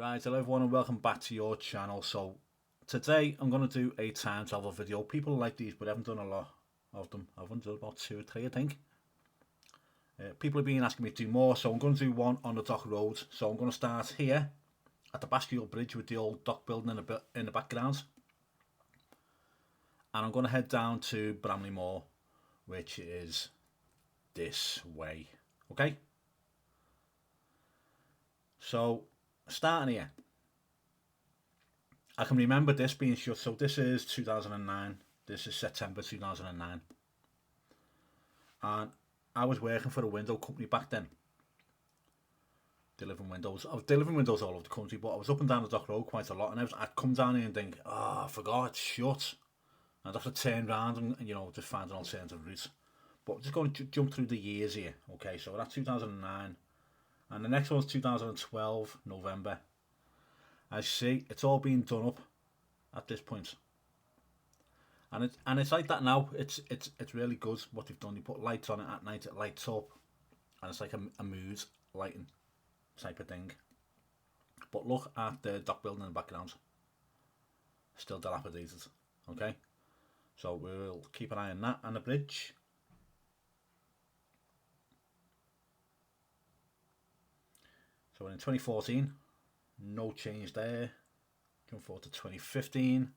Right, hello everyone and welcome back to your channel. So today I'm going to do a time travel video. People like these but I haven't done a lot of them. I've done about 2 or 3 I think. People have been asking me to do more, so I'm going to do one on the dock road. So I'm going to start here at the Baskerville Bridge with the old dock building in the background. And I'm going to head down to Bramley Moor, which is this way. Okay? So starting here. I can remember this being shut, so this is 2009, this is September 2009, and I was working for a window company back then, delivering windows. I was delivering windows all over the country, but I was up and down the dock road quite a lot, and I'd come down here and think, oh, I forgot it's shut, I'd have to turn around and just find an alternative route. But I'm just going to jump through the years here. Okay, so that's 2009, and the next one's 2012, November. As you see, it's all been done up at this point. And it's like that now. It's really good what they've done. You put lights on it at night, it lights up, and it's like a mood lighting type of thing. But look at the dock building in the background. Still dilapidated. Okay, so we'll keep an eye on that and the bridge. So we're in 2014. No change there. Going forward to 2015.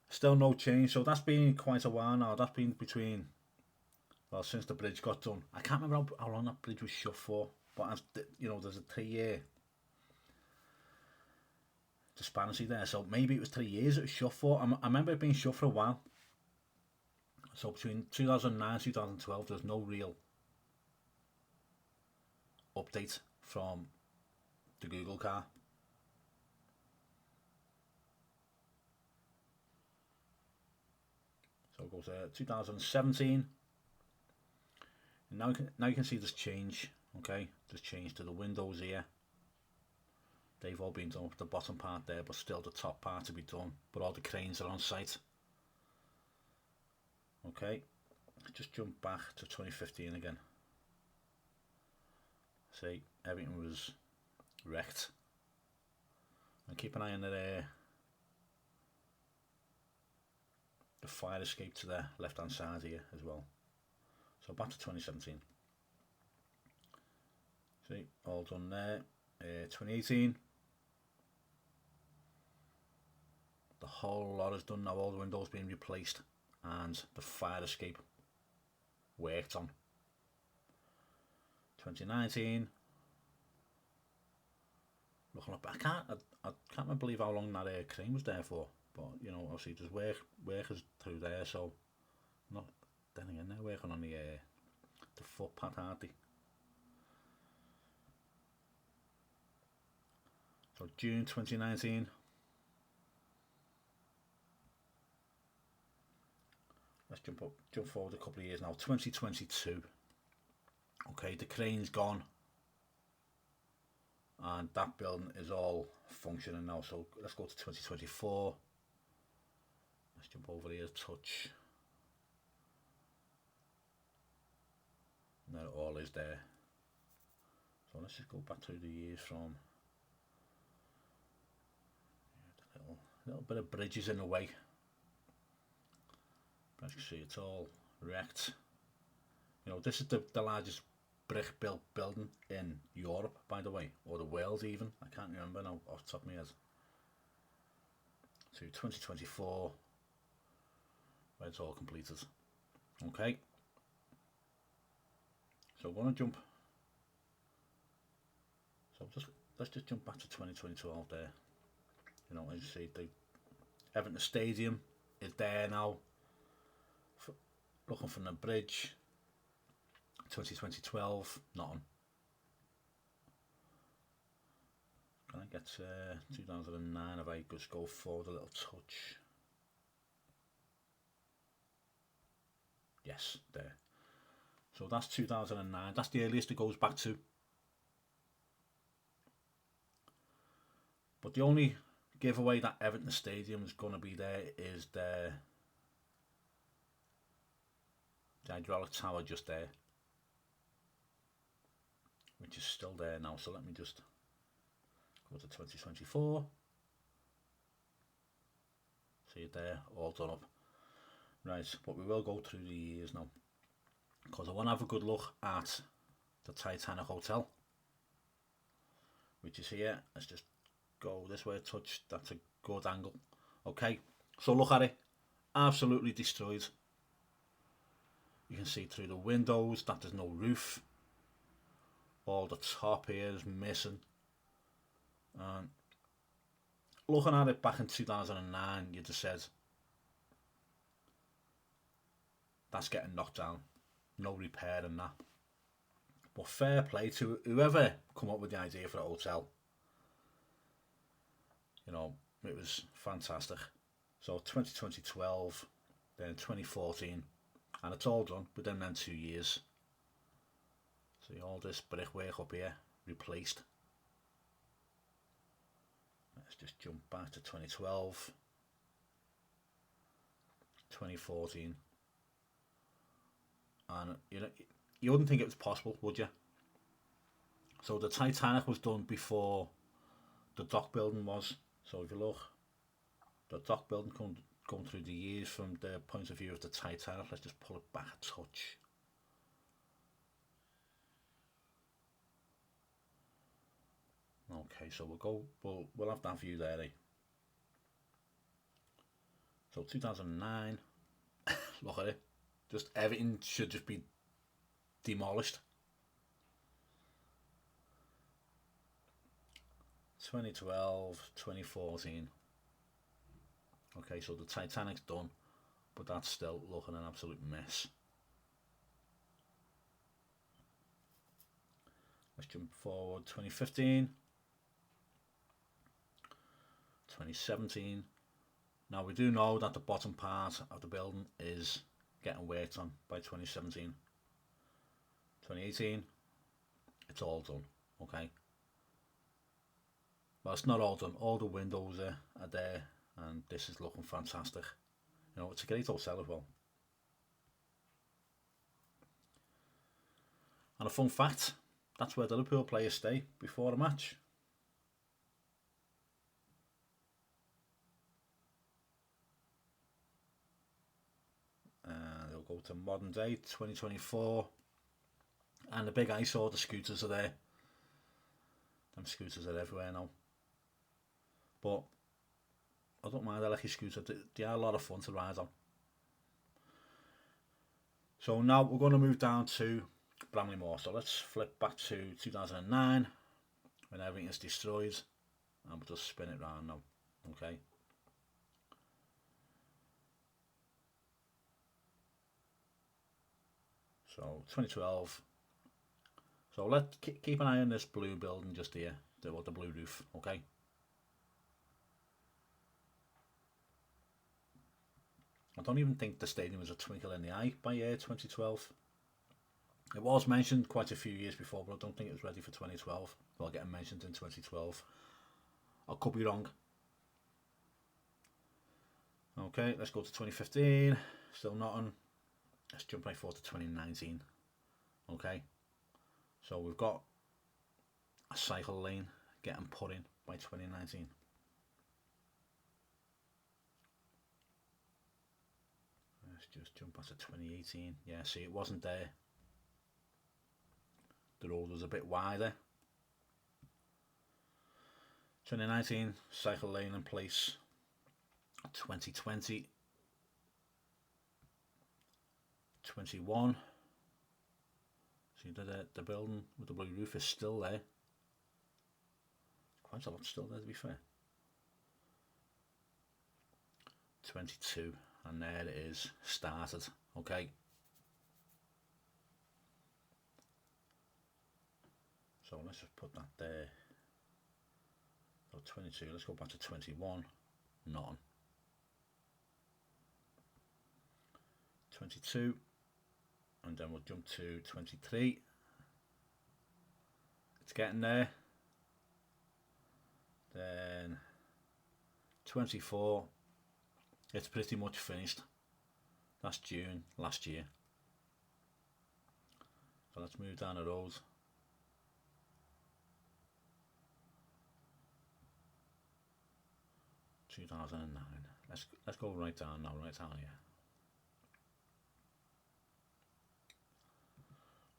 Still no change. So that's been quite a while now. That's been between, well, since the bridge got done. I can't remember how long that bridge was shut for. But as there's a 3-year disparity there. So maybe it was 3 years it was shut for. I remember it being shut for a while. So between 2009 and 2012, there's no real update from the Google car. So it goes to 2017. And now you can see this change. Okay, there's change to the windows here. They've all been done up the bottom part there, but still the top part to be done. But all the cranes are on site. Okay, just jump back to 2015 again. See, everything was wrecked. And keep an eye on the fire escape to the left hand side here as well. So back to 2017. See, all done there. 2018. The whole lot is done now, all the windows being replaced and the fire escape worked on. 2019. Looking up, I can't believe how long that crane was there for. But obviously there's workers through there, so not. Then again, they're working on the footpath, aren't they? So June 2019. Let's jump forward a couple of years now. 2022. Okay, the crane's gone, and that building is all functioning now. So let's go to 2024. Let's jump over here a touch. And there it all is there. So let's just go back through the years from a little bit of bridges in the way. As you see, it's all wrecked. This is the largest brick built building in Europe, by the way, or the world even. I can't remember now off the top of my head. To 2024, where it's all completed. Okay. So we're going to jump. So let's just jump back to 2012 there. As you see, the Everton Stadium is there now. Looking from the bridge. 2012, nothing. Can I get 2009 if I just go forward a little touch? Yes, there. So that's 2009. That's the earliest it goes back to. But the only giveaway that Everton Stadium is going to be there is the hydraulic tower just there, which is still there now. So let me just Go to 2024. See it there, all done up. Right, but we will go through the years now, because I want to have a good look at the Titanic Hotel, which is here. Let's just go this way a touch. That's a good angle. Okay, so look at it. Absolutely destroyed. You can see through the windows that there's no roof. All the top here is missing. And looking at it back in 2009, you'd have said that's getting knocked down. No repair and that. But fair play to whoever come up with the idea for the hotel. You know, it was fantastic. So 2012, then 2014, and it's all done within them 2 years. See all this brickwork up here replaced. Let's just jump back to 2012, 2014, and you wouldn't think it was possible, would you? So the Titanic was done before the dock building was. So if you look, the dock building going through the years from the point of view of the Titanic. Let's just pull it back a touch. Okay, so we'll have that view there, eh? So 2009, look at it. Just everything should just be demolished. 2012, 2014. Okay, so the Titanic's done, but that's still looking an absolute mess. Let's jump forward. 2015, 2017. Now we do know that the bottom part of the building is getting worked on by 2017. 2018, it's all done. Okay. Well, it's not all done. All the windows are there, and this is looking fantastic. You know, it's a great hotel as well. And a fun fact, that's where the Liverpool players stay before a match. And they'll go to modern day, 2024. And the big eyesore, the scooters are there. Them scooters are everywhere now. But I don't mind the electric scooter. They are a lot of fun to ride on. So now we're going to move down to Bramley-Moore. So let's flip back to 2009 when everything is destroyed, and we'll just spin it round now. Okay. So 2012. So let's keep an eye on this blue building just here, the blue roof. Okay. I don't even think the stadium was a twinkle in the eye by 2012. It was mentioned quite a few years before, but I don't think it was ready for 2012. Well, getting mentioned in 2012. I could be wrong. Okay, let's go to 2015. Still nothing. Let's jump right forward to 2019. Okay, so we've got a cycle lane getting put in by 2019. Let's just jump back to 2018. Yeah, see, it wasn't there. The road was a bit wider. 2019, cycle lane in place. 2020. 21. See the building with the blue roof is still there. Quite a lot still there, to be fair. 22, and there it is, started. Okay. So let's just put that there. So 22, let's go back to 21. None. 22, and then we'll jump to 23. It's getting there. Then 24, it's pretty much finished. That's June last year. So let's move down the road. 2009. Let's go right down now, right down here.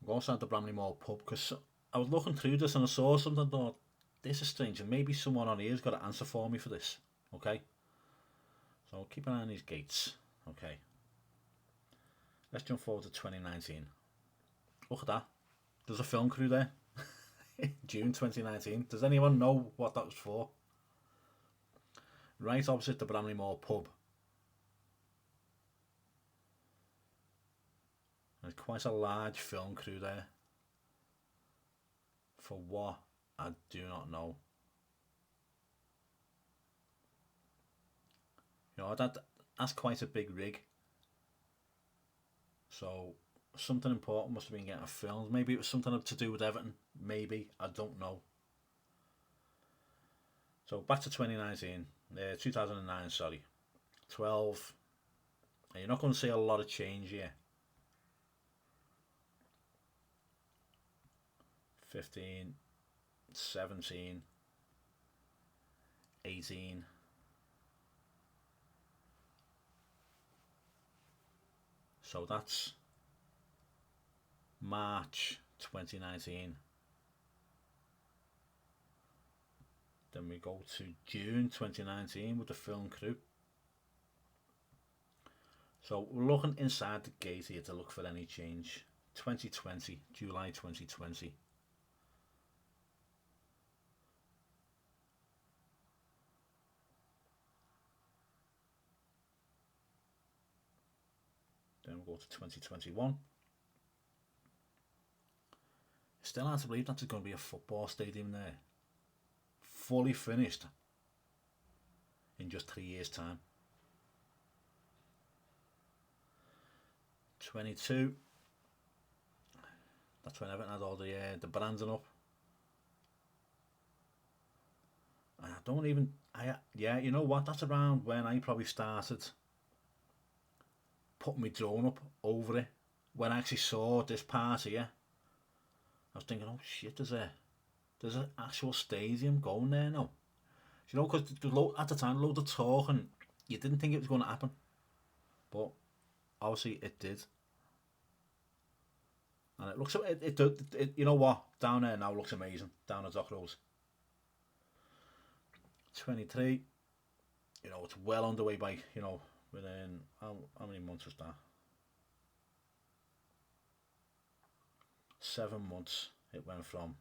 I'm going to the Bramley Mall pub because I was looking through this and I saw something and thought, this is strange, and maybe someone on here's got an answer for me for this. Okay? So keep an eye on these gates. Okay. Let's jump forward to 2019. Look at that. There's a film crew there. June 2019. Does anyone know what that was for? Right opposite the Bramley Mall pub. There's quite a large film crew there. For what? I do not know. You know, that's quite a big rig. So something important must have been getting filmed. Maybe it was something to do with Everton. Maybe. I don't know. So back to 2019. 2009, sorry. 12. And you're not going to see a lot of change here. 15, 17, 18. So that's March 2019. Then we go to June 2019 with the film crew. So we're looking inside the gate here to look for any change. 2020, July 2020. Then we'll go to 2021. Still hard to believe that there's going to be a football stadium there. Fully finished in just 3 years' time. 22. That's when Everton had all the branding up. I don't even. Yeah, you know what? That's around when I probably started putting my drone up over it. When I actually saw this part here, I was thinking, oh shit, there's an actual stadium going there now. You know, because at the time, loads of talk, and you didn't think it was going to happen, but obviously it did. And it looks, you know what, down there now looks amazing, down at Dock Road. 23, you know, it's well underway by, you know, within, how many months was that? 7 months it went from,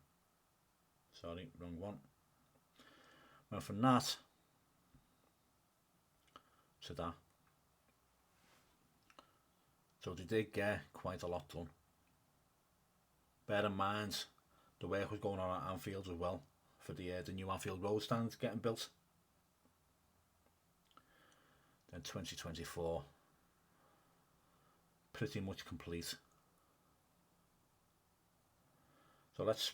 sorry, wrong one. Went from that to that. So they did get quite a lot done. Bear in mind, the work was going on at Anfield as well for the new Anfield Road stand getting built. Then 2024, pretty much complete. So let's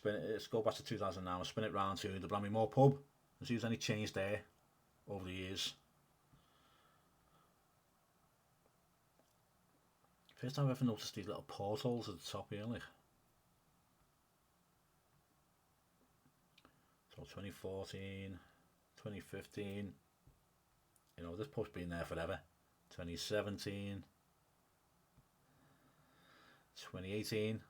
go back to 2009 and spin it round to the Bramley Moor pub and see if there's any change there over the years. First time I've ever noticed these little portholes at the top here, like. So 2014, 2015, you know, this pub's been there forever. 2017, 2018.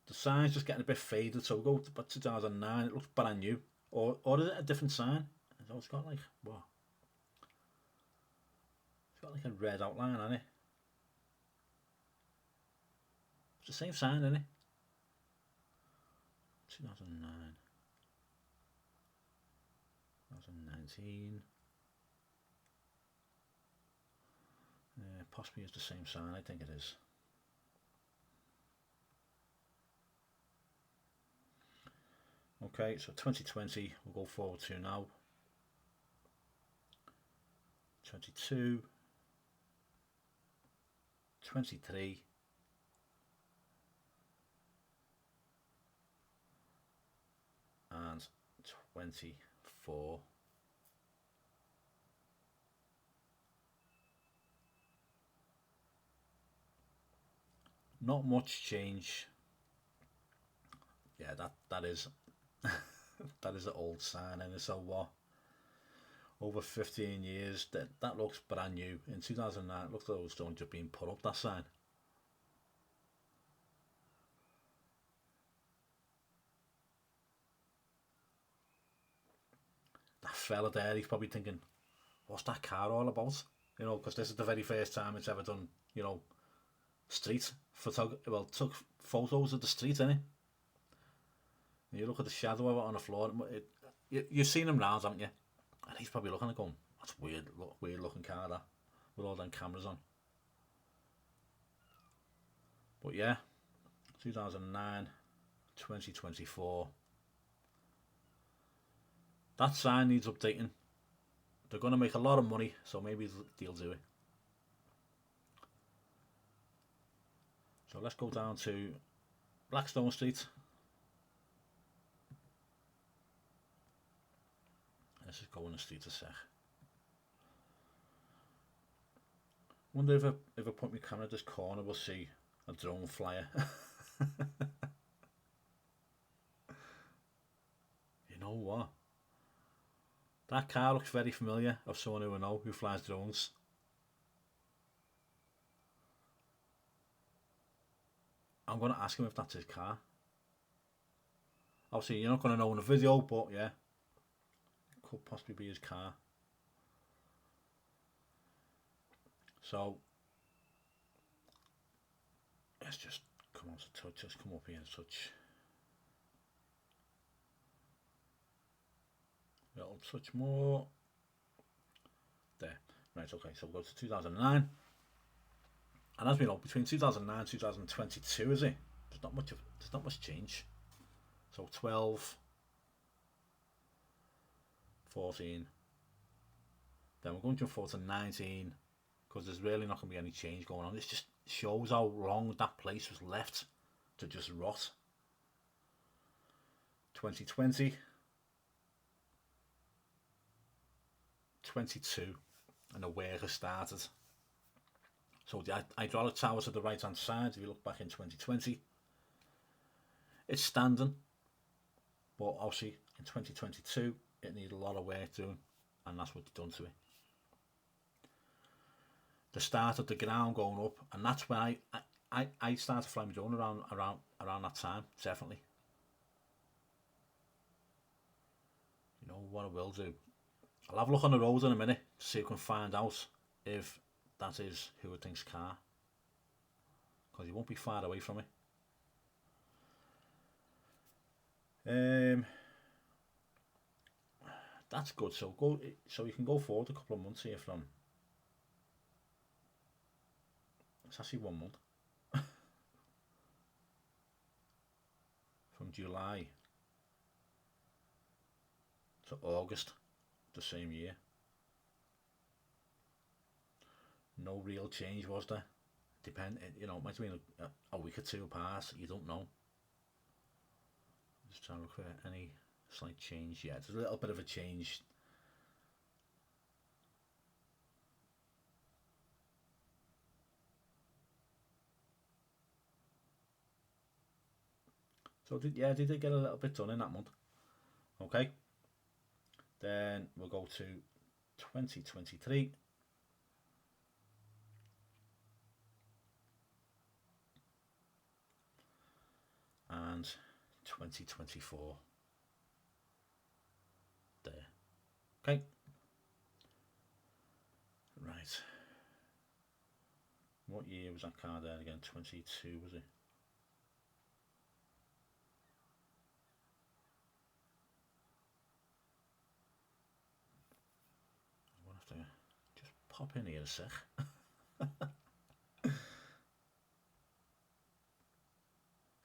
The sign's just getting a bit faded, so we'll go to 2009, it looks brand new. Or is it a different sign? So it's got like, what? It's got like a red outline, hasn't it? It's the same sign, isn't it? 2009. 2019. Possibly is the same sign, I think it is. Okay, so 2020 we'll go forward to now. 22, 23, and 24. Not much change. Yeah, that is that is an old sign, and so what? over 15 years. That looks brand new. In 2009, it looks like it was only just being put up, that sign. That fella there, he's probably thinking, what's that car all about? You know, because this is the very first time it's ever done, you know, street photography. Well, took photos of the street, innit? And you look at the shadow of it on the floor. You've seen him round, haven't you? And he's probably looking at it going, that's weird, weird looking car, that, with all them cameras on. But yeah, 2009, 2024. That sign needs updating. They're going to make a lot of money, so maybe they'll do it. So let's go down to Blackstone Street. Let's just go on the street a sec. Wonder if I put my camera at this corner, we'll see a drone flyer. You know what? That car looks very familiar, of someone who I know who flies drones. I'm going to ask him if that's his car. Obviously, you're not going to know in the video, but yeah, it could possibly be his car. So, let's just come on to touch, let's come up here and touch. A little touch more. There. Right, okay, so we'll go to 2009. And as we know, between 2009 and 2022, is it? There's not much change. So 12, 14. Then we're going to jump forward to 19, because there's really not going to be any change going on. This just shows how long that place was left to just rot. 2020. 22, and the work has started. So the hydraulic tower to the right hand side, if you look back in 2020, it's standing, but obviously in 2022 it needed a lot of work doing, and that's what they've done to it. The start of the ground going up, and that's when I started flying my drone around that time, definitely. You know what I will do? I'll have a look on the road in a minute to see if I can find out if that is who I think's car, because he won't be far away from it. That's good. So you can go forward a couple of months here from. It's actually 1 month. From July to August the same year. No real change, was there? You know, it might have been a week or two apart, you don't know. Just trying to look for any slight change. Yeah, there's a little bit of a change. So they did get a little bit done in that month. Okay. Then we'll go to 2023. And 2024. There. Okay. Right. What year was that car there again? 22, was it? I'm going to have to just pop in here a sec.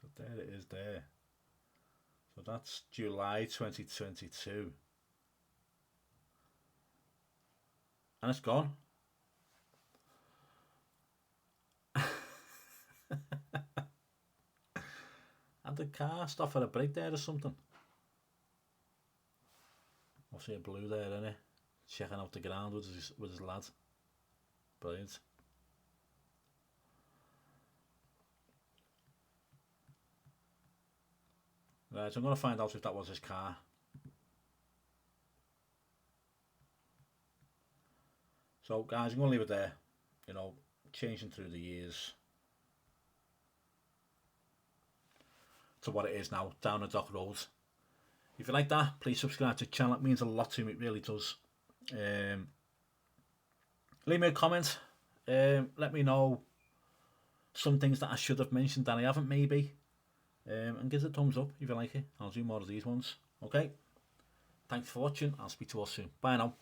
So there it is there. So that's July 2022. And it's gone. And the car stopped for a break there or something. I'll see a blue there, innit? Checking out the ground with his lad. Brilliant. Right, so I'm going to find out if that was his car. So guys, I'm going to leave it there. You know, changing through the years to what it is now, down the dock road. If you like that, please subscribe to the channel. It means a lot to me, it really does. Leave me a comment. Let me know some things that I should have mentioned that I haven't, maybe. And give it a thumbs up if you like it. I'll do more of these ones. Okay? Thanks for watching. I'll speak to you all soon. Bye now.